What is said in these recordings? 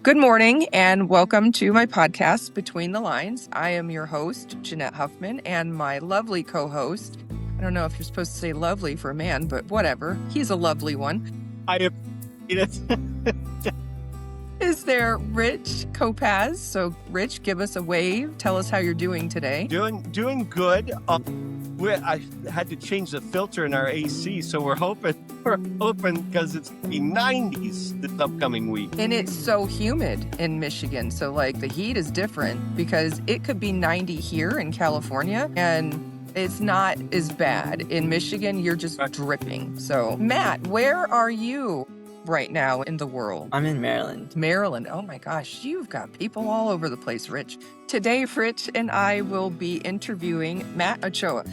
Good morning and welcome to my podcast, Between the Lines. I am your host, Jeanette Huffman, and my lovely co-host. I don't know if you're supposed to say lovely for a man, but whatever. He's a lovely one. I appreciate it. Is there Rich Kopacz? So, Rich, give us a wave. Tell us how you're doing today. Doing good. I had to change the filter in our AC, so we're hoping because it's the 90s this upcoming week. And it's so humid in Michigan. So, the heat is different because it could be 90 here in California and it's not as bad. In Michigan, you're just dripping. So, Matt, where are you right now in the world? I'm in Maryland. Maryland. Oh my gosh, you've got people all over the place, Rich. Today, Rich and I will be interviewing Matt Ochoa.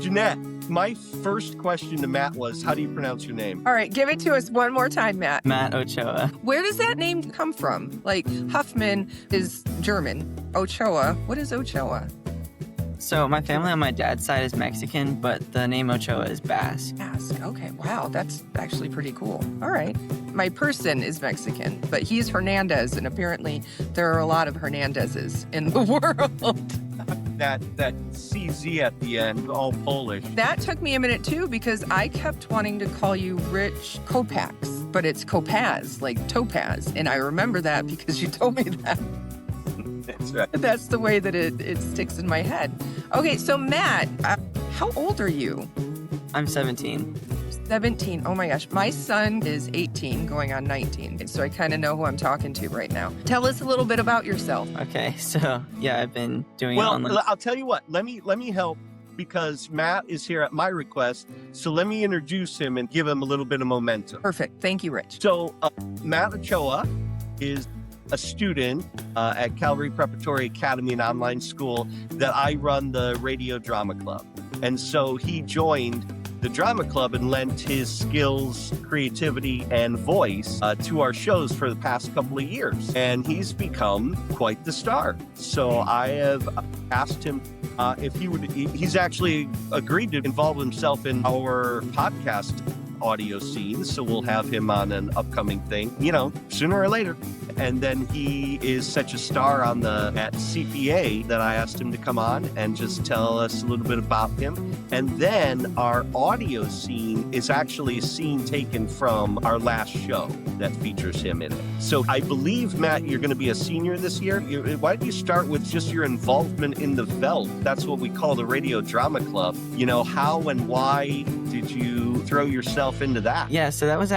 Jeanette, my first question to Matt was, how do you pronounce your name? All right, give it to us one more time, Matt. Matt Ochoa. Where does that name come from? Huffman is German. Ochoa, what is Ochoa? So my family on my dad's side is Mexican, but the name Ochoa is Basque. Basque. Okay, wow, that's actually pretty cool. All right. My person is Mexican, but he's Hernandez, and apparently there are a lot of Hernandezes in the world. That CZ at the end, all Polish. That took me a minute too, because I kept wanting to call you Rich Kopacz, but it's Kopacz, like topaz. And I remember that because you told me that. That's right. That's the way that it sticks in my head. Okay, so Matt, how old are you? I'm 17. 17. Oh my gosh. My son is 18 going on 19. So I kind of know who I'm talking to right now. Tell us a little bit about yourself. Okay, so yeah, I've been doing Well, online. I'll tell you what. Let me help because Matt is here at my request. So let me introduce him and give him a little bit of momentum. Perfect. Thank you, Rich. So Matt Ochoa is a student at Calvary Preparatory Academy, an online school that I run the radio drama club. And so he joined the drama club and lent his skills, creativity, and voice to our shows for the past couple of years. And he's become quite the star. So I have asked him if he would, he's actually agreed to involve himself in our podcast audio scenes. So we'll have him on an upcoming thing, sooner or later. And then he is such a star at CPA that I asked him to come on and just tell us a little bit about him. And then our audio scene is actually a scene taken from our last show that features him in it. So I believe, Matt, you're going to be a senior this year. Why don't you start with just your involvement in the Veldt? That's what we call the Radio Drama Club. How and why did you throw yourself into that? Yeah, so that was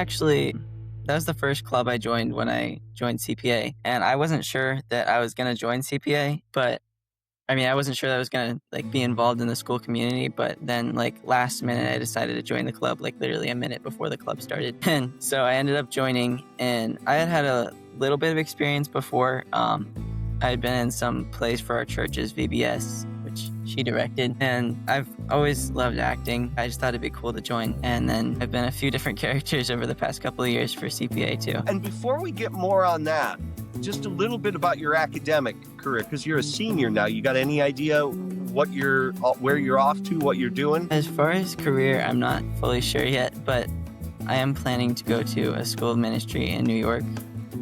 the first club I joined when I joined CPA. And I wasn't sure that I was going to join CPA, but I wasn't sure that I was going to be involved in the school community, but then last minute I decided to join the club, literally a minute before the club started. And so I ended up joining, and I had a little bit of experience before. I had been in some plays for our church's VBS, which she directed, and I've always loved acting. I just thought it'd be cool to join. And then I've been a few different characters over the past couple of years for CPA too. And before we get more on that, just a little bit about your academic career, because you're a senior now. You got any idea where you're off to, what you're doing? As far as career, I'm not fully sure yet, but I am planning to go to a school of ministry in New York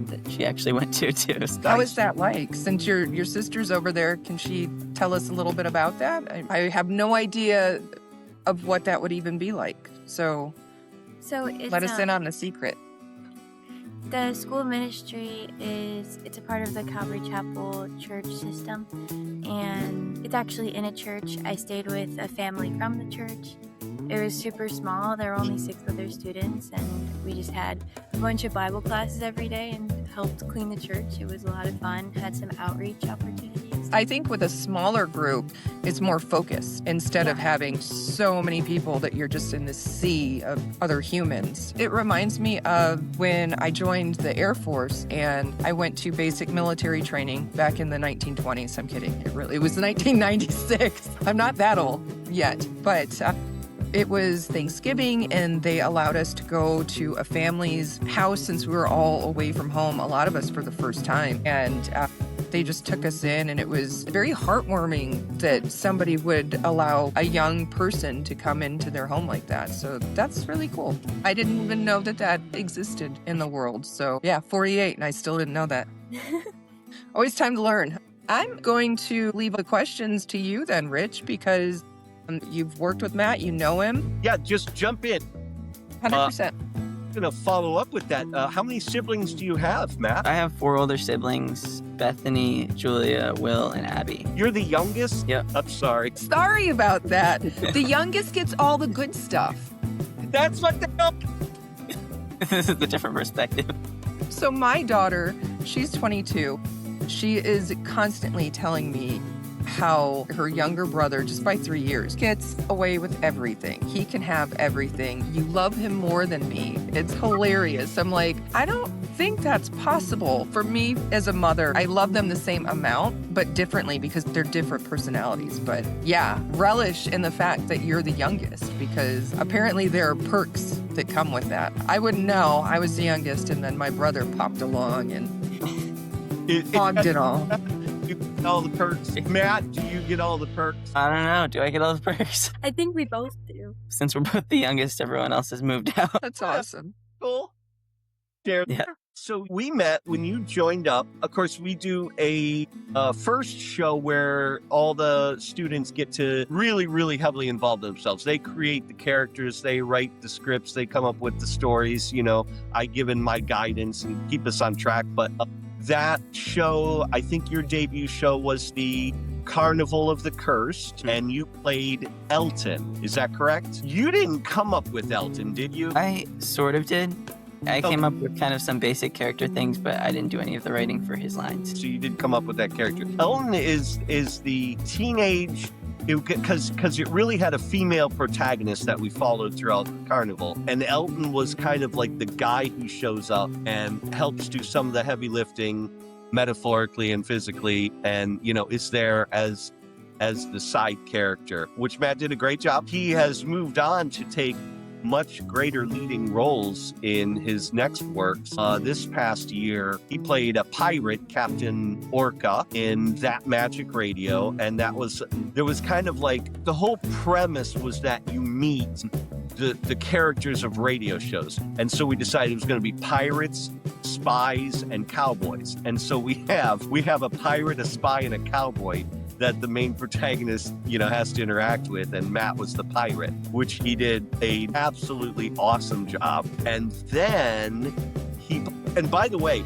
that she actually went to too. How is that like? Since your sister's over there, can she tell us a little bit about that? I have no idea of what that would even be like. So let us in on the secret. The school of ministry it's a part of the Calvary Chapel church system, and it's actually in a church. I stayed with a family from the church. It was super small. There were only 6 other students, and we just had a bunch of Bible classes every day and helped clean the church. It was a lot of fun. Had some outreach opportunities. I think with a smaller group, it's more focused instead of having so many people that you're just in this sea of other humans. It reminds me of when I joined the Air Force and I went to basic military training back in the 1920s. I'm kidding. It was 1996. I'm not that old yet, but it was Thanksgiving, and they allowed us to go to a family's house since we were all away from home, a lot of us for the first time. And they just took us in, and it was very heartwarming that somebody would allow a young person to come into their home like that. So that's really cool. I didn't even know that existed in the world. So yeah, 48, and I still didn't know that. Always time to learn. I'm going to leave the questions to you then, Rich, because you've worked with Matt, you know him. Yeah, just jump in. 100%. I'm going to follow up with that. How many siblings do you have, Matt? I have 4 older siblings: Bethany, Julia, Will, and Abby. You're the youngest? Yep. I'm sorry. Sorry about that. The youngest gets all the good stuff. That's what the hell. This is a different perspective. So my daughter, she's 22. She is constantly telling me how her younger brother, just by 3 years, gets away with everything. He can have everything. You love him more than me. It's hilarious. I'm like, I don't think that's possible. For me as a mother, I love them the same amount, but differently because they're different personalities. But yeah, relish in the fact that you're the youngest, because apparently there are perks that come with that. I wouldn't know. I was the youngest, and then my brother popped along and hogged it all. You get all the perks. Matt, do you get all the perks? I don't know. Do I get all the perks? I think we both do. Since we're both the youngest, everyone else has moved out. That's awesome. Cool. Share. Yeah. So we met when you joined up. Of course, we do a first show where all the students get to really, really heavily involve themselves. They create the characters, they write the scripts, they come up with the stories. You know, I give in my guidance and keep us on track. But that show, I think your debut show was the Carnival of the Cursed, and you played Elton. Is that correct? You didn't come up with Elton, did you? I sort of did. I came up with kind of some basic character things, but I didn't do any of the writing for his lines. So you did come up with that character. Elton is the teenage, because it really had a female protagonist that we followed throughout the carnival. And Elton was kind of like the guy who shows up and helps do some of the heavy lifting, metaphorically and physically, and, you know, is there as the side character, which Matt did a great job. He has moved on to take much greater leading roles in his next works. This past year, he played a pirate, Captain Orca, in That Magic Radio, and there was kind of like, the whole premise was that you meet the characters of radio shows. And so we decided it was going to be pirates, spies, and cowboys. And so we have a pirate, a spy, and a cowboy that the main protagonist, you know, has to interact with, and Matt was the pirate, which he did a absolutely awesome job. And then and by the way,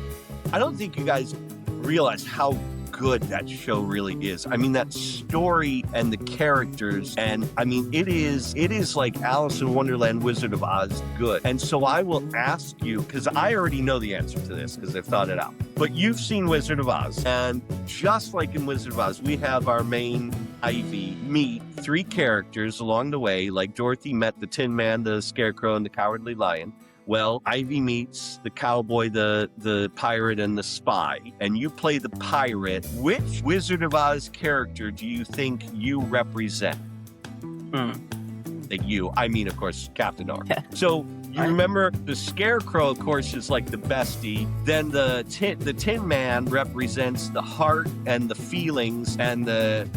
I don't think you guys realize how good that show really is. I mean, that story and the characters, and I mean, it is like Alice in Wonderland, Wizard of Oz good. And so I will ask you, because I already know the answer to this because I've thought it out, but you've seen Wizard of Oz, and just like in Wizard of Oz, we have our main Ivy meet 3 characters along the way, like Dorothy met the Tin Man, the Scarecrow, and the Cowardly Lion. Well, Ivy meets the cowboy, the pirate, and the spy, and you play the pirate. Which Wizard of Oz character do you think you represent? I mean, of course, Captain Orca. So you remember the Scarecrow, of course, is like the bestie. Then the Tin Man represents the heart and the feelings, and the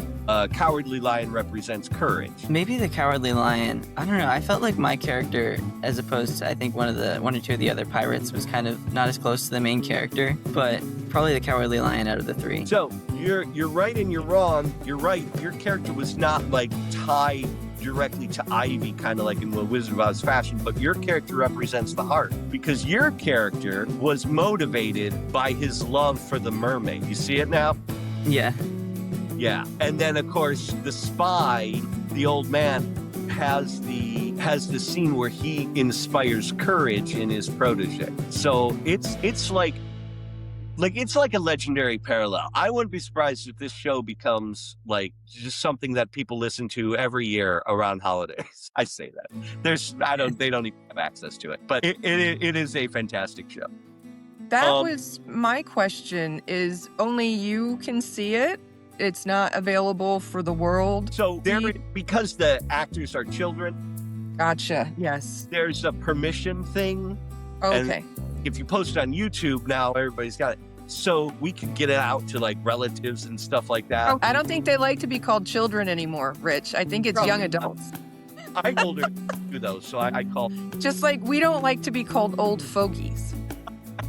Cowardly Lion represents courage. Maybe the Cowardly Lion. I don't know. I felt like my character, as opposed to I think one or two of the other pirates, was kind of not as close to the main character, but probably the Cowardly Lion out of the 3. So you're right and you're wrong. You're right. Your character was not like tied directly to Ivy, kind of like in the Wizard of Oz fashion, but your character represents the heart, because your character was motivated by his love for the mermaid. You see it now? Yeah. Yeah. And then, of course, the spy, the old man, has the scene where he inspires courage in his protege. So it's like it's like a legendary parallel. I wouldn't be surprised if this show becomes like just something that people listen to every year around holidays. I say that. They don't even have access to it, but it is a fantastic show. That was my question, is only you can see it? It's not available for the world? So because the actors are children. Gotcha, yes. There's a permission thing. Okay. And if you post it on YouTube now, everybody's got it. So we could get it out to like relatives and stuff like that. Oh, I don't think they like to be called children anymore, Rich. I think it's young adults. I'm older too, though, so I call. Just like we don't like to be called old fogies.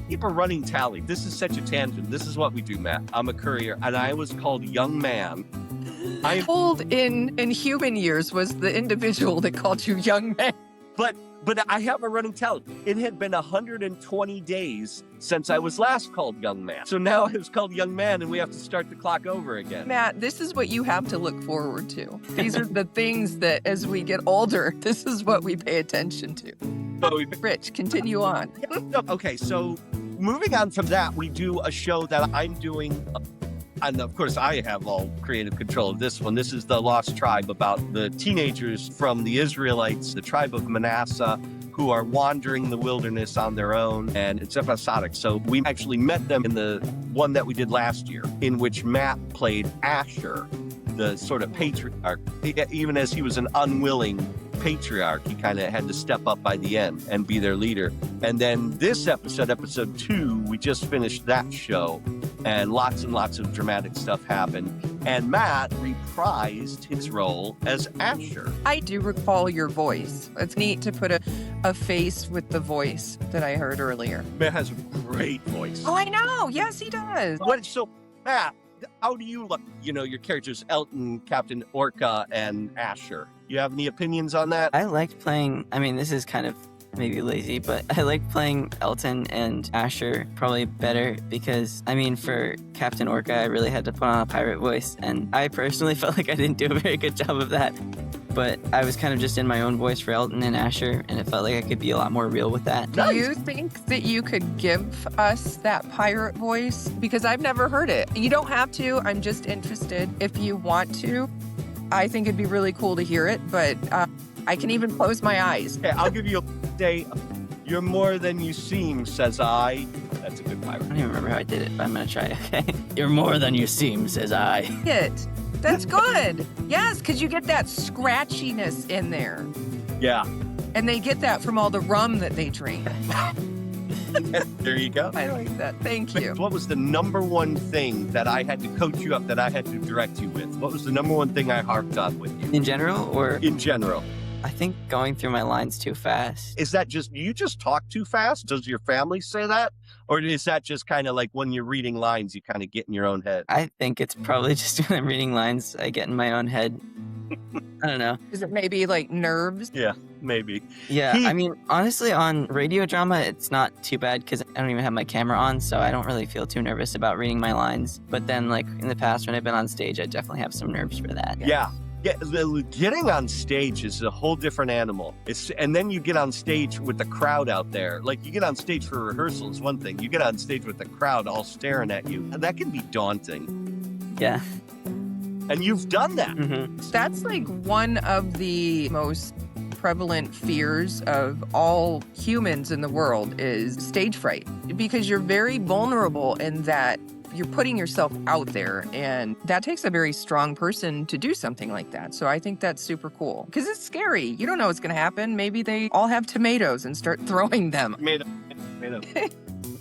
keep a running tally. This is such a tangent. This is what we do, Matt. I'm a courier, and I was called young man. I told in human years was the individual that called you young man. But I have a running tally. It had been 120 days since I was last called young man. So now I was called young man, and we have to start the clock over again. Matt, this is what you have to look forward to. These are the things that as we get older, this is what we pay attention to. Rich, continue on. Okay, so moving on from that, we do a show that I'm doing. And of course, I have all creative control of this one. This is The Lost Tribe, about the teenagers from the Israelites, the tribe of Manasseh, who are wandering the wilderness on their own. And it's episodic. So we actually met them in the one that we did last year, in which Matt played Asher, the sort of patriarch. Even as he was an unwilling patriarch, he kind of had to step up by the end and be their leader. And then this episode 2, we just finished that show, and lots of dramatic stuff happened. And Matt reprised his role as Asher. I do recall your voice. It's neat to put a face with the voice that I heard earlier. Matt has a great voice. Oh, I know. Yes, he does. So, Matt, how do you look? You know, your characters, Elton, Captain Orca, and Asher. You have any opinions on that? I liked playing, I mean, this is kind of maybe lazy, but I like playing Elton and Asher probably better because, I mean, for Captain Orca, I really had to put on a pirate voice, and I personally felt like I didn't do a very good job of that. But I was kind of just in my own voice for Elton and Asher, and it felt like I could be a lot more real with that. Do you think that you could give us that pirate voice? Because I've never heard it. You don't have to. I'm just interested. If you want to, I think it'd be really cool to hear it, but I can even close my eyes. Okay, I'll give you a day. You're more than you seem, says I. That's a good pirate. I don't even remember how I did it, but I'm going to try it, okay? You're more than you seem, says I. It. That's good. Yes, because you get that scratchiness in there. Yeah. And they get that from all the rum that they drink. There you go. I like that. Thank you. What was the number one thing that I had to coach you up, that I had to direct you with? What was the number one thing I harped on with you? In general, or? In general. I think going through my lines too fast. Is that just, you just talk too fast? Does your family say that? Or is that just kind of like when you're reading lines, you kind of get in your own head? I think it's probably just when I'm reading lines, I get in my own head. I don't know. Is it maybe like nerves? Yeah, maybe. Yeah, I mean, honestly, on radio drama, it's not too bad because I don't even have my camera on, so I don't really feel too nervous about reading my lines. But then, like, in the past, when I've been on stage, I definitely have some nerves for that. Yeah. Getting on stage is a whole different animal. And then you get on stage with the crowd out there. Like, you get on stage for rehearsals, one thing. You get on stage with the crowd all staring at you. And that can be daunting. Yeah. And you've done that. Mm-hmm. That's like one of the most prevalent fears of all humans in the world is stage fright, because you're very vulnerable in that you're putting yourself out there, and that takes a very strong person to do something like that. So I think that's super cool because it's scary. You don't know what's going to happen. Maybe they all have tomatoes and start throwing them. Tomato.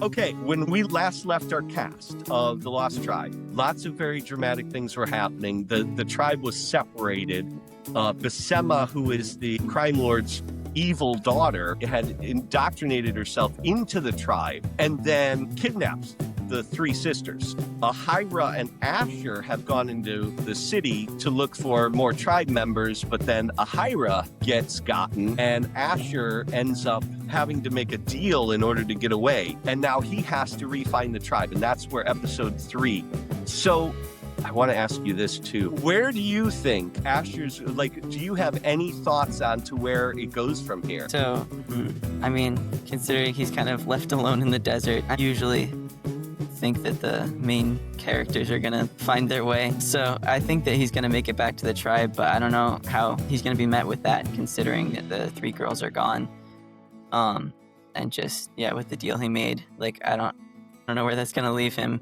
Okay, when we last left our cast of The Lost Tribe, lots of very dramatic things were happening. The tribe was separated. Besema, who is the crime lord's evil daughter, had indoctrinated herself into the tribe and then kidnaps the three sisters. Ahira and Asher have gone into the city to look for more tribe members, but then Ahira gets gotten and Asher ends up having to make a deal in order to get away. And now he has to re-find the tribe, and that's where episode 3. So I want to ask you this too. Where do you think Asher's, like, do you have any thoughts on to where it goes from here? So, I mean, considering he's kind of left alone in the desert, I usually think that the main characters are gonna find their way. So I think that he's gonna make it back to the tribe, but I don't know how he's gonna be met with that, considering that the 3 girls are gone. And just, yeah, with the deal he made, like, I don't know where that's gonna leave him.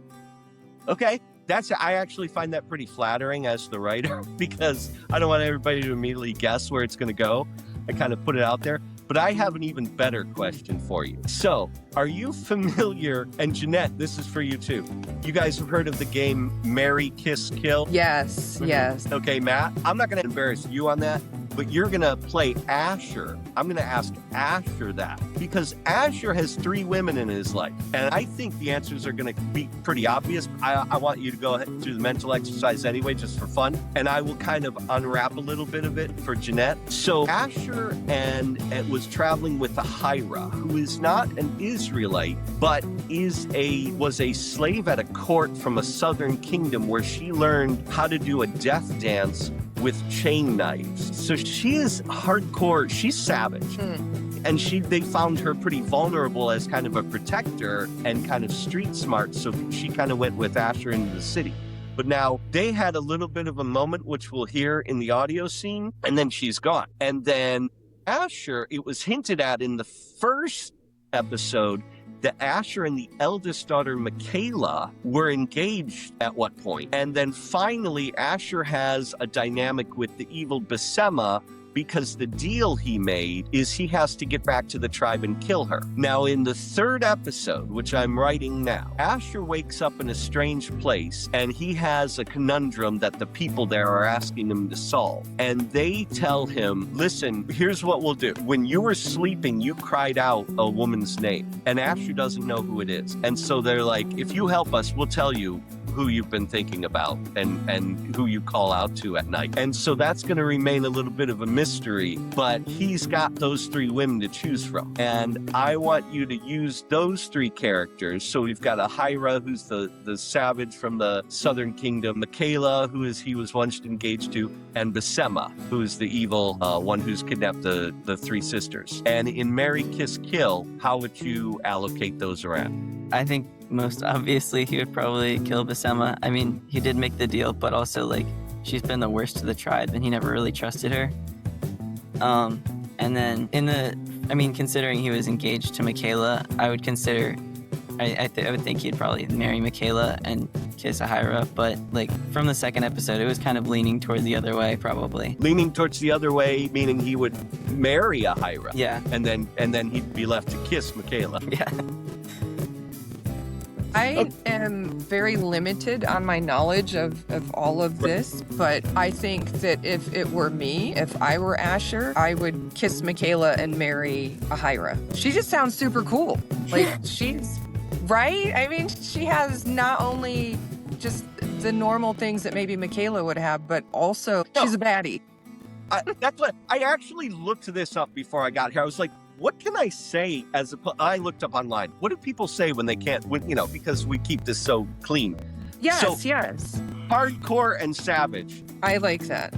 Okay. I actually find that pretty flattering as the writer, because I don't want everybody to immediately guess where it's going to go. I kind of put it out there. But I have an even better question for you. So, are you familiar, and Jeanette, this is for you too. You guys have heard of the game Marry, Kiss, Kill? Yes, yes. Okay, Matt, I'm not going to embarrass you on that, but you're going to play Asher. I'm going to ask Asher that because Asher has 3 women in his life. And I think the answers are going to be pretty obvious. I want you to go ahead through the mental exercise anyway, just for fun. And I will kind of unwrap a little bit of it for Jeanette. So Asher was traveling with Ahira, who is not an Israelite, but was a slave at a court from a southern kingdom where she learned how to do a death dance with chain knives. So she is hardcore, she's savage. And they found her pretty vulnerable as kind of a protector and kind of street smart. So she kind of went with Asher into the city. But now they had a little bit of a moment, which we'll hear in the audio scene, and then she's gone. And then Asher, it was hinted at in the first episode that Asher and the eldest daughter, Michaela, were engaged at what point. And then finally, Asher has a dynamic with the evil Besema because the deal he made is he has to get back to the tribe and kill her. Now, in the third episode, which I'm writing now, Asher wakes up in a strange place and he has a conundrum that the people there are asking him to solve. And they tell him, listen, here's what we'll do. When you were sleeping, you cried out a woman's name and Asher doesn't know who it is. And so they're like, if you help us, we'll tell you who you've been thinking about and who you call out to at night. And so that's going to remain a little bit of a mystery, but he's got those 3 women to choose from. And I want you to use those 3 characters. So we've got Ahira, who's the savage from the southern kingdom, Michaela, he was once engaged to, and Besema, who is the evil one who's kidnapped the 3 sisters. And in Marry, Kiss, Kill, how would you allocate those around? I think most obviously he would probably kill Besema. I mean, he did make the deal, but also like she's been the worst to the tribe and he never really trusted her. And then considering he was engaged to Michaela, I would consider, I would think he'd probably marry Michaela and kiss Ahira, but like from the second episode, it was kind of leaning toward the other way, probably. Leaning towards the other way, meaning he would marry Ahira. Yeah. And then he'd be left to kiss Michaela. Yeah. I am very limited on my knowledge of all of this, but I think that if it were me, if I were Asher, I would kiss Michaela and marry Ahira. She just sounds super cool. Like, she's, right? I mean, she has not only just the normal things that maybe Michaela would have, but also she's a baddie. That's what, I actually looked this up before I got here. I was like, what can I say I looked up online. What do people say when they can't, because we keep this so clean? Yes, yes. Hardcore and savage. I like that.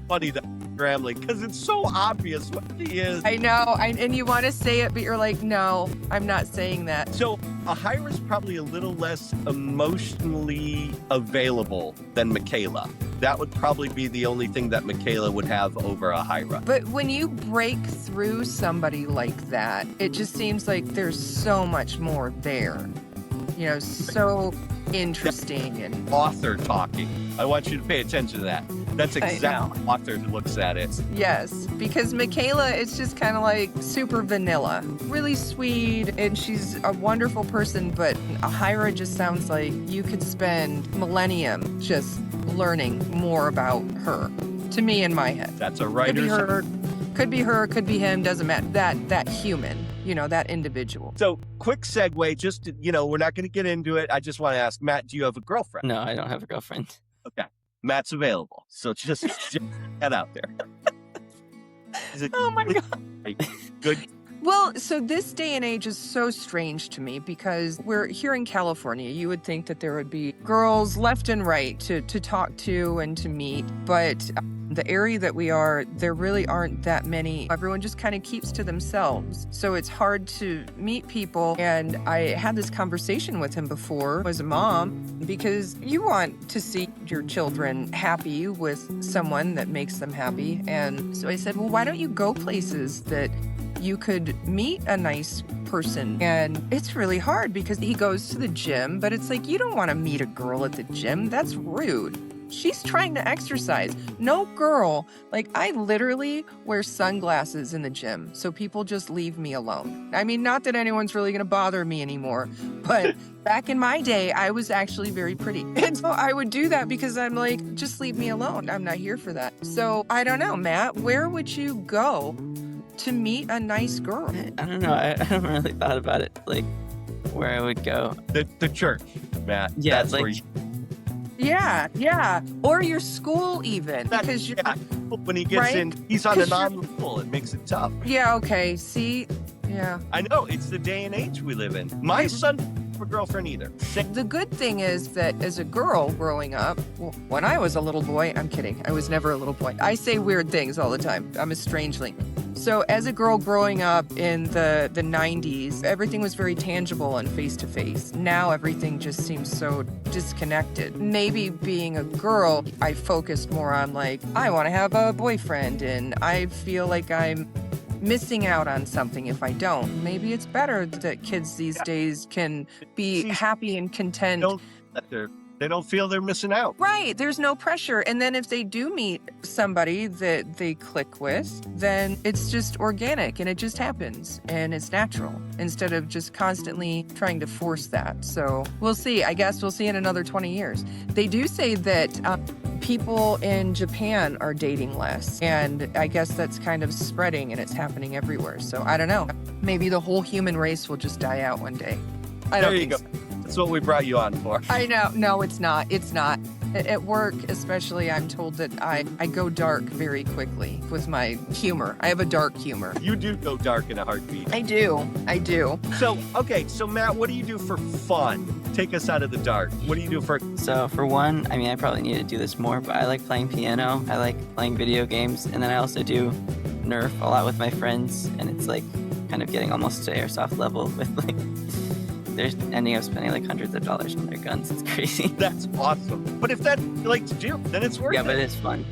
Funny that Grambling, because it's so obvious what he is. I know, and you want to say it, but you're like, no, I'm not saying that. So Ahira's probably a little less emotionally available than Michaela. That would probably be the only thing that Michaela would have over Ahira. But when you break through somebody like that, it just seems like there's so much more there. So interesting. And author talking. I want you to pay attention to that. That's exactly how author looks at it. Yes, because Michaela is just kind of like super vanilla, really sweet, and she's a wonderful person, but Ahira just sounds like you could spend millennium just learning more about her, to me in my head. That's a writer's... Could be her, could be him, doesn't matter. That human, that individual. So, quick segue, just, we're not going to get into it. I just want to ask, Matt, do you have a girlfriend? No, I don't have a girlfriend. Okay. Matt's available. So just head out there. Oh my God. Good. Well, so this day and age is so strange to me because we're here in California. You would think that there would be girls left and right to talk to and to meet, but the area that we are, there really aren't that many. Everyone just kind of keeps to themselves. So it's hard to meet people. And I had this conversation with him before as a mom, because you want to see your children happy with someone that makes them happy. And so I said, well, why don't you go places that you could meet a nice person? And it's really hard because he goes to the gym, but it's like, you don't want to meet a girl at the gym. That's rude. she's trying to exercise. No girl, like I literally wear sunglasses in the gym, so people just leave me alone. I mean, not that anyone's really gonna bother me anymore, but back in my day, I was actually very pretty. And so I would do that because I'm like, just leave me alone. I'm not here for that. So I don't know, Matt, where would you go to meet a nice girl? I don't know. I haven't really thought about it, like where I would go. The church, Matt. Yeah, that's like- where you. Yeah. Or your school even. Because you're, Yeah, when he gets Right? in, he's on a 'Cause you're- non-level. It makes it tough. yeah, okay. See? Yeah. I know, it's the day and age we live in. My son doesn't have a girlfriend either. The good thing is that as a girl growing up, well, when I was a little boy, I'm kidding, I was never a little boy. I say weird things all the time. I'm a strangeling. So as a girl growing up in the 90s, everything was very tangible and face-to-face. Now everything just seems so disconnected. Maybe being a girl, I focused more on like, I want to have a boyfriend and I feel like I'm missing out on something if I don't. Maybe it's better that kids these days can be See, happy and content. They don't feel they're missing out. Right, there's no pressure. And then if they do meet somebody that they click with, then it's just organic and it just happens and it's natural instead of just constantly trying to force that. So we'll see. I guess we'll see in another 20 years. They do say that people in Japan are dating less. And I guess that's kind of spreading and it's happening everywhere. So I don't know. Maybe the whole human race will just die out one day. I don't There you think go. so. That's what we brought you on for. I know. No, it's not. It's not. At work, especially, I'm told that I go dark very quickly with my humor. I have a dark humor. You do go dark in a heartbeat. I do. So Matt, what do you do for fun? Take us out of the dark. What do you do for... So for one, I mean, I probably need to do this more, but I like playing piano. I like playing video games, and then I also do Nerf a lot with my friends, and it's like kind of getting almost to airsoft level with like. They're ending up spending like hundreds of dollars on their guns. It's crazy. That's awesome. But if that's what you like to do, then it's worth Yeah, it. but it's fun.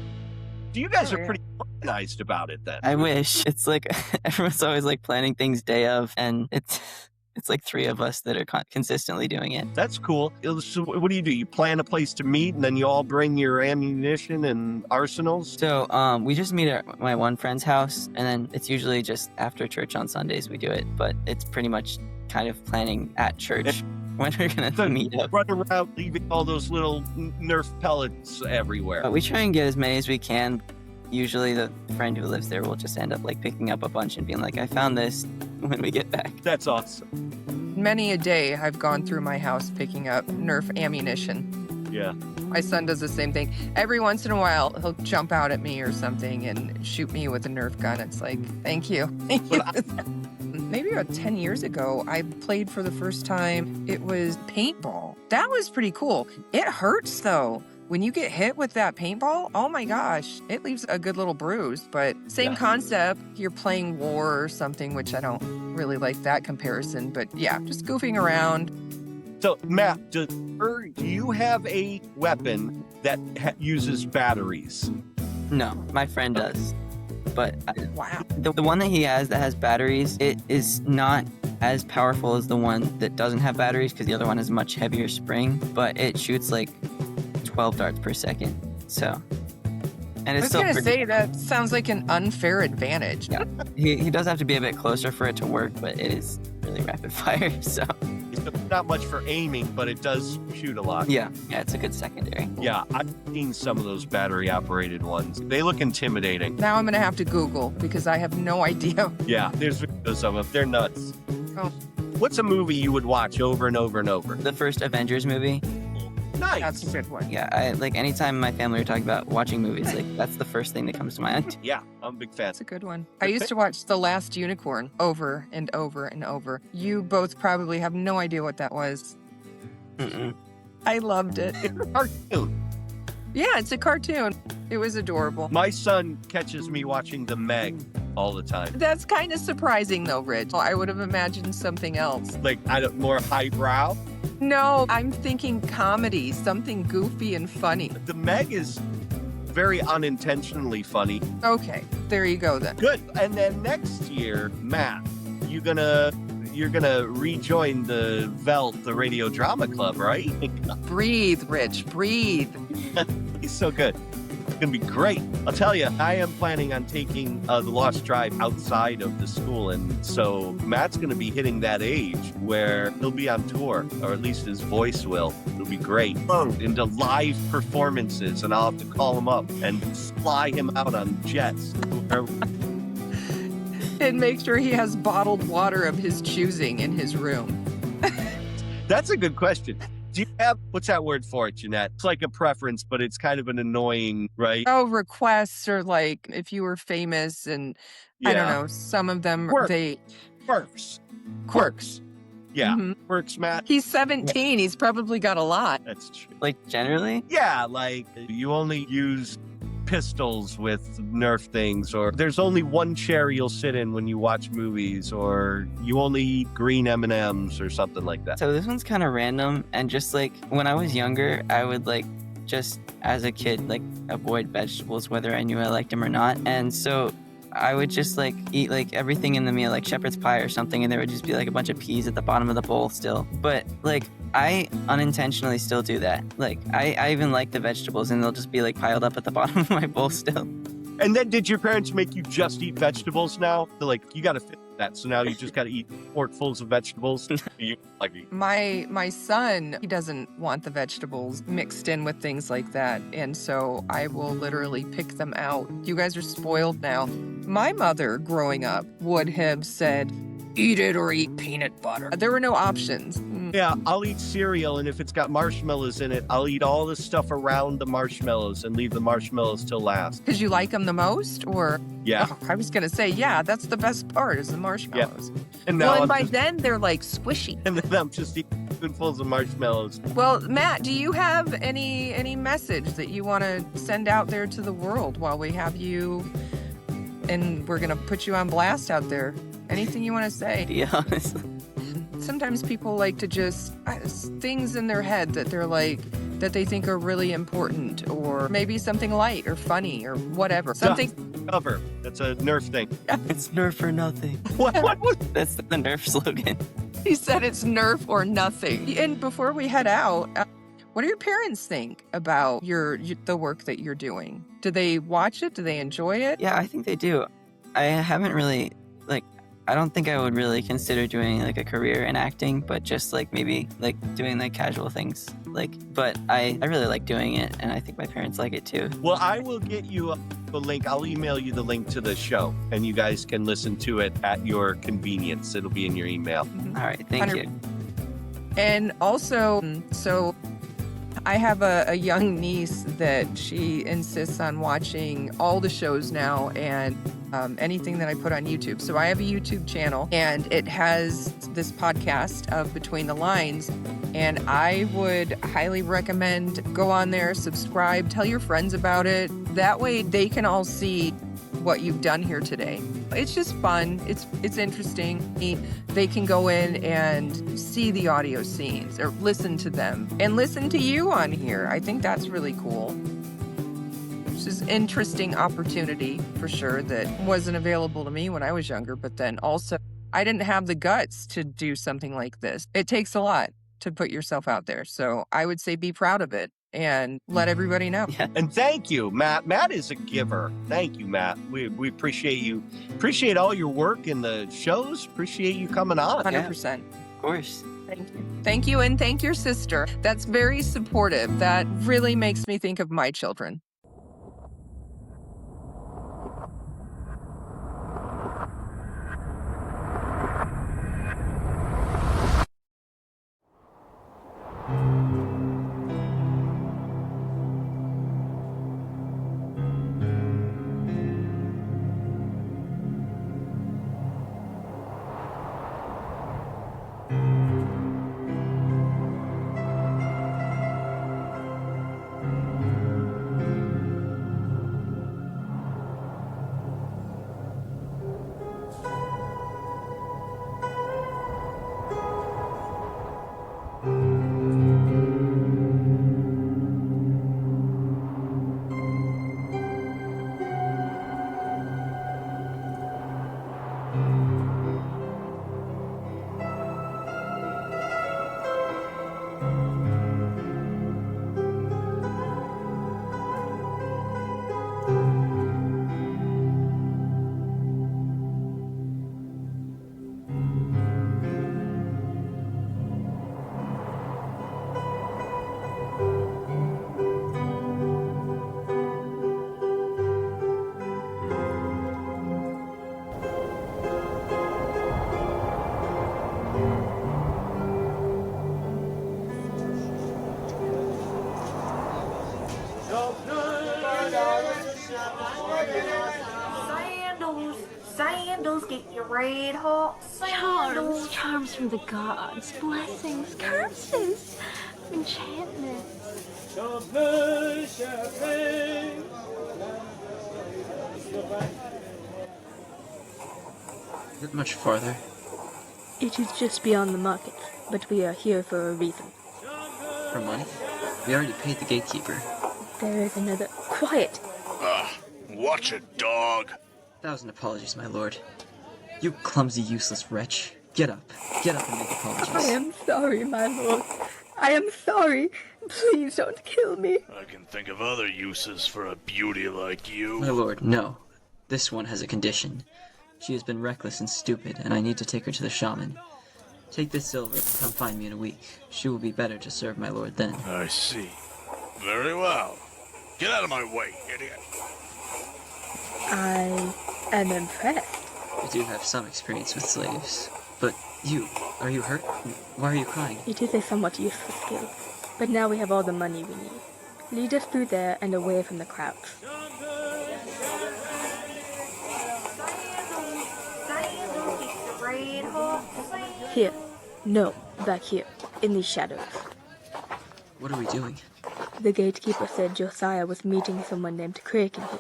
So you guys Oh, are yeah. pretty organized about it then. I wish. It's like everyone's always like planning things day of, and it's like three of us that are consistently doing it. That's cool. So what do? You plan a place to meet, and then you all bring your ammunition and arsenals? So we just meet at my one friend's house, and then it's usually just after church on Sundays we do it, but it's pretty much kind of planning at church when we're gonna meet up. Run around leaving all those little Nerf pellets everywhere. But we try and get as many as we can. Usually the friend who lives there will just end up like picking up a bunch and being like, I found this when we get back. That's awesome. Many a day I've gone through my house picking up Nerf ammunition. Yeah. My son does the same thing. Every once in a while, he'll jump out at me or something and shoot me with a Nerf gun. It's like, thank you. Maybe about 10 years ago, I played for the first time. It was paintball. That was pretty cool. It hurts though. When you get hit with that paintball, oh my gosh, it leaves a good little bruise. But same Yeah. concept. You're playing war or something, which I don't really like that comparison. But yeah, just goofing around. So Matt, do you have a weapon that uses batteries? No, my friend does. But Wow. the one that he has that has batteries, it is not as powerful as the one that doesn't have batteries because the other one has a much heavier spring, but it shoots like 12 darts per second. So, and I it's was still gonna pretty. say that sounds like an unfair advantage. Yeah. He does have to be a bit closer for it to work, but it is really rapid fire. So, It's not much for aiming, but it does shoot a lot. yeah, it's a good secondary. Yeah, I've seen some of those battery-operated ones. They look intimidating. Now I'm gonna have to Google because I have no idea. Yeah, there's videos of them. They're nuts. Oh. What's a movie you would watch over and over and over? The first Avengers movie, Nice. That's a good one. yeah, I like anytime my family are talking about watching movies, like that's the first thing that comes to mind. Yeah, I'm a big fan. That's a good one. I used to watch The Last Unicorn over and over and over. You both probably have no idea what that was. Mm-mm. I loved it. It's a cartoon. Yeah, it's a cartoon. It was adorable. My son catches me watching The Meg all the time. That's kind of surprising though, Rich. I would have imagined something else. Like, more highbrow. No, I'm thinking comedy, something goofy and funny. The Meg is very unintentionally funny. Okay, there you go then. Good. And then next year, Matt, you're gonna rejoin the Veldt, the radio drama club, right? Breathe, Rich, breathe. He's so good. It's going to be great. I'll tell you, I am planning on taking the Lost Drive outside of the school. And so Matt's going to be hitting that age where he'll be on tour, or at least his voice will. It'll be great. Into live performances, and I'll have to call him up and fly him out on jets. And make sure he has bottled water of his choosing in his room. That's a good question. Do you have, what's that word for it, Jeanette? It's like a preference, but it's kind of an annoying, right? Oh, requests, or like if you were famous, and I don't know, some of them, Quirks. Yeah. Mhm. Quirks, Matt. He's 17. He's probably got a lot. That's true. Like generally? Yeah, like you only use pistols with Nerf things, or there's only one chair you'll sit in when you watch movies, or you only eat green M&Ms or something like that. So this one's kind of random, and just like when I was younger, I would like just as a kid like avoid vegetables whether I knew I liked them or not. And so I would just like eat like everything in the meal, like shepherd's pie or something, and there would just be like a bunch of peas at the bottom of the bowl still. But like I unintentionally still do that. Like I even like the vegetables, and they'll just be like piled up at the bottom of my bowl still. And then did your parents make you just eat vegetables now? They're like, you got to fit that. So now you just got to eat forkfuls of vegetables. My son, he doesn't want the vegetables mixed in with things like that. And so I will literally pick them out. You guys are spoiled now. My mother growing up would have said, eat it or eat peanut butter. There were no options. Yeah, I'll eat cereal, and if it's got marshmallows in it, I'll eat all the stuff around the marshmallows and leave the marshmallows till last. Because you like them the most? Or Yeah. Oh, I was going to say, yeah, that's the best part is the marshmallows. And now Well, and I'm by just, then they're like squishy. and then I'm just eating spoonfuls of marshmallows. Well, Matt, do you have any message that you want to send out there to the world while we have you, and we're going to put you on blast out there? Anything you want to say? To be honest. Sometimes people like to just things in their head that they're like that they think are really important, or maybe something light or funny or whatever. Something Cover. That's a Nerf thing. It's Nerf or nothing. What was That's the Nerf slogan. he said it's Nerf or nothing. And before we head out, what do your parents think about the work that you're doing? Do they watch it? Do they enjoy it? Yeah, I think they do. I haven't really I don't think I would really consider doing like a career in acting, but just like maybe like doing like casual things. But I really like doing it, and I think my parents like it too. Well, I will get you a link. I'll email you the link to the show, and you guys can listen to it at your convenience. It'll be in your email. All right, thank you. And also, so I have a young niece that she insists on watching all the shows now, and anything that I put on YouTube. So I have a YouTube channel, and it has this podcast of Between the Lines, and I would highly recommend go on there, subscribe, tell your friends about it. That way they can all see what you've done here today. It's just fun. It's interesting. They can go in and see the audio scenes or listen to them and listen to you on here. I think that's really cool. This is an interesting opportunity for sure that wasn't available to me when I was younger, but then also I didn't have the guts to do something like this. It takes a lot to put yourself out there. So I would say be proud of it and let everybody know. Yeah. And thank you, Matt. Matt is a giver. Thank you, Matt. We appreciate you. Appreciate all your work in the shows. Appreciate you coming on. 100%. Of course. Thank you. Thank you, and thank your sister. That's very supportive. That really makes me think of my children. Great hole. Charms from the gods, blessings, curses, enchantment. Is it much farther? It is just beyond the market, but we are here for a reason. For money? We already paid the gatekeeper. There is another. Quiet! Watch it, dog. 1,000 apologies, my lord. You clumsy, useless wretch. Get up. Get up and make apologies. I am sorry, my lord. I am sorry. Please don't kill me. I can think of other uses for a beauty like you. My lord, no. This one has a condition. She has been reckless and stupid, and I need to take her to the shaman. Take this silver and come find me in a week. She will be better to serve my lord then. I see. Very well. Get out of my way, idiot. I am impressed. I do have some experience with slaves. But you, are you hurt? Why are you crying? It is a somewhat useful skill, but now we have all the money we need. Lead us through there and away from the crowds. Here. No, back here, in these shadows. What are we doing? The gatekeeper said Josiah was meeting someone named Kraken here.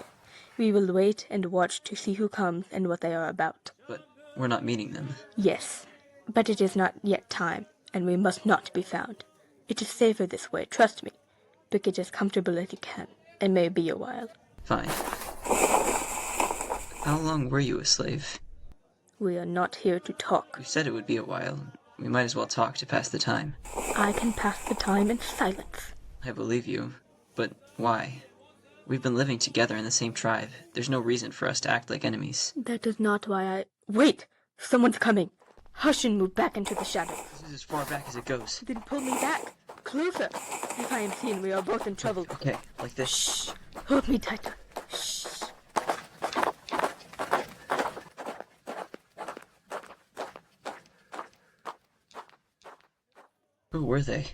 We will wait and watch to see who comes and what they are about. But we're not meeting them. Yes, but it is not yet time, and we must not be found. It is safer this way, trust me. Pick it as comfortable as you can, and may be a while. Fine. How long were you a slave? We are not here to talk. You said it would be a while. We might as well talk to pass the time. I can pass the time in silence. I believe you, but why? We've been living together in the same tribe. There's no reason for us to act like enemies. That is not why I... Wait! Someone's coming! Hush and move back into the shadows. This is as far back as it goes. Then pull me back. Closer. If I am seen, we are both in trouble. Okay, like this. Shh. Hold me tighter. Shh. Who were they?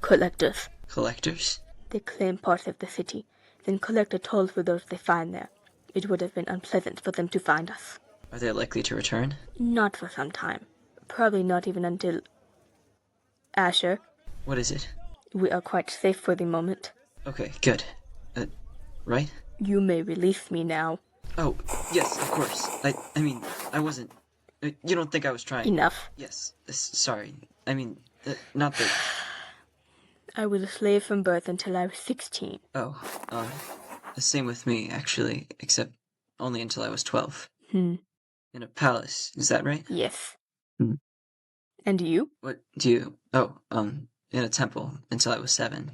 Collectors. Collectors? They claim parts of the city, then collect a toll for those they find there. It would have been unpleasant for them to find us. Are they likely to return? Not for some time. Probably not even until... Asher, What is it? we are quite safe for the moment. Okay, good. Right? You may release me now. Oh, yes, of course. I mean, I wasn't... you don't think I was trying... Enough. Yes, sorry. I mean, not that... I was a slave from birth until I was 16. Oh, the same with me, actually, except only until I was 12. Hmm. In a palace, is that right? Yes. Hmm. And you? What do you... Oh, in a temple until I was 7.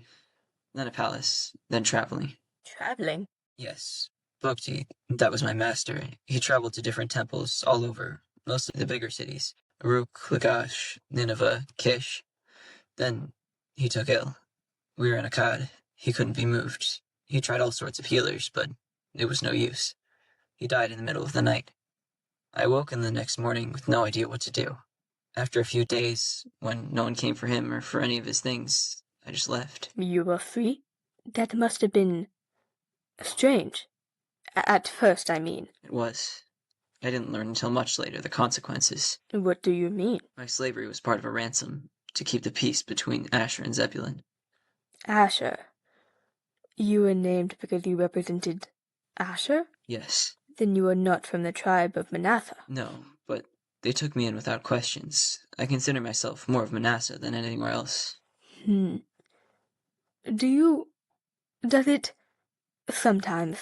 Then a palace, then traveling. Traveling? Yes. Bhakti, that was my master. He traveled to different temples all over, mostly the bigger cities. Uruk, Lagash, Nineveh, Kish. Then he took ill. We were in Akkad. He couldn't be moved. He tried all sorts of healers, but it was no use. He died in the middle of the night. I woke in the next morning with no idea what to do. After a few days, when no one came for him or for any of his things, I just left. You were free? That must have been... strange. At first, I mean. It was. I didn't learn until much later the consequences. What do you mean? My slavery was part of a ransom to keep the peace between Asher and Zebulun. Asher. You were named because you represented Asher? Yes. Then you are not from the tribe of Manasseh. No, but they took me in without questions. I consider myself more of Manasseh than anywhere else. Does it... sometimes,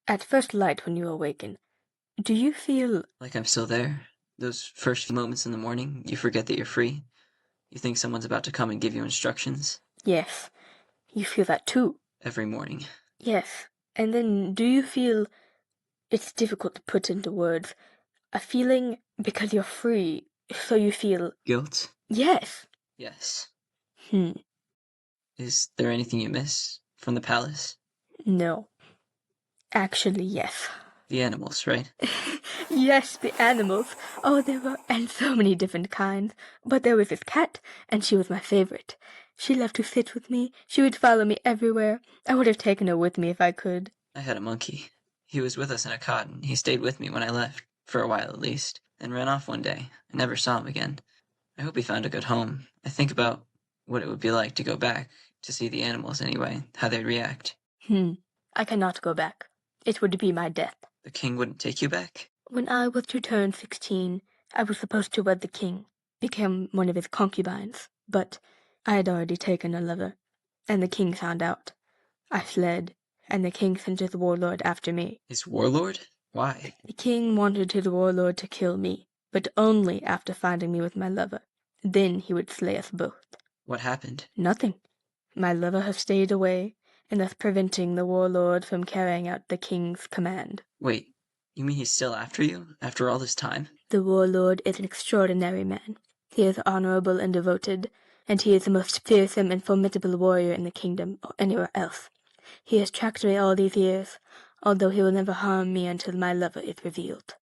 at first light when you awaken, do you feel... Like I'm still there? Those first few moments in the morning, you forget that you're free? You think someone's about to come and give you instructions? Yes, you feel that too. Every morning. Yes, and then do you feel... it's difficult to put into words. A feeling because you're free, so you feel... Guilt? Yes. Yes. Is there anything you miss from the palace? No. Actually, yes. The animals, right? Yes, the animals. Oh, there were, and so many different kinds. But there was this cat, and she was my favorite. She loved to sit with me. She would follow me everywhere. I would have taken her with me if I could. I had a monkey. He was with us in Akkad, and he stayed with me when I left, for a while at least. and ran off one day. I never saw him again. I hope he found a good home. I think about what it would be like to go back, to see the animals anyway, how they'd react. I cannot go back. It would be my death. The king wouldn't take you back? When I was to turn 16, I was supposed to wed the king, become one of his concubines, but I had already taken a lover, and the king found out. I fled, and the king sent his warlord after me. His warlord? Why? The king wanted his warlord to kill me, but only after finding me with my lover. Then he would slay us both. What happened? Nothing. My lover has stayed away, and thus preventing the warlord from carrying out the king's command. Wait, you mean he's still after you, after all this time? The warlord is an extraordinary man. He is honorable and devoted, and he is the most fearsome and formidable warrior in the kingdom or anywhere else. He has tracked me all these years, although he will never harm me until my lover is revealed.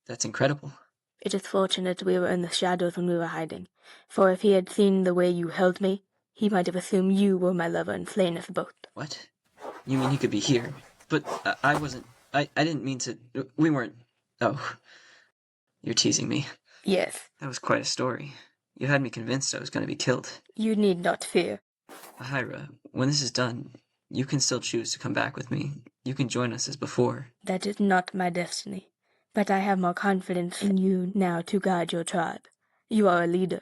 That's incredible. It is fortunate we were in the shadows when we were hiding, for if he had seen the way you held me, he might have assumed you were my lover and slain us both. What? You mean he could be here? But I wasn't... I didn't mean to... We weren't... Oh. You're teasing me. Yes. That was quite a story. You had me convinced I was going to be killed. You need not fear. Ahira, when this is done, you can still choose to come back with me. You can join us as before. That is not my destiny. But I have more confidence in you now to guide your tribe. You are a leader.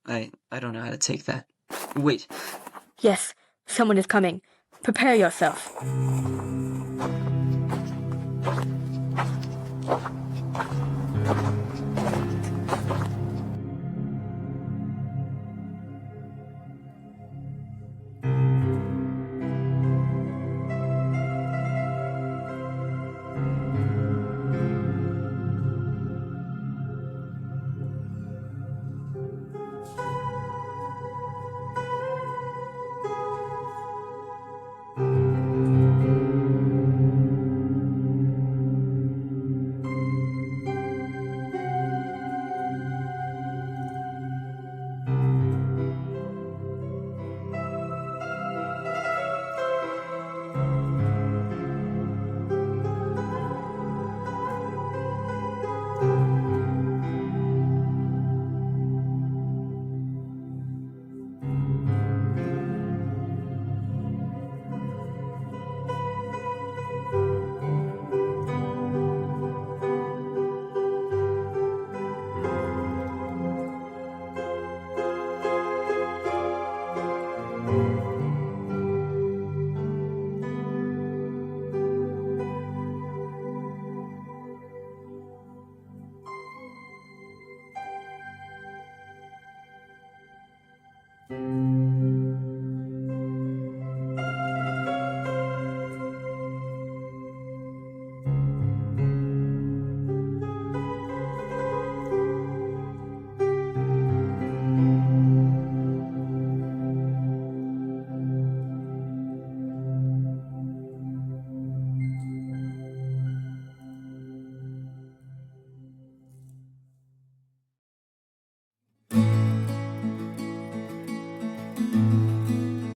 I don't know how to take that. Wait. Yes, someone is coming. Prepare yourself.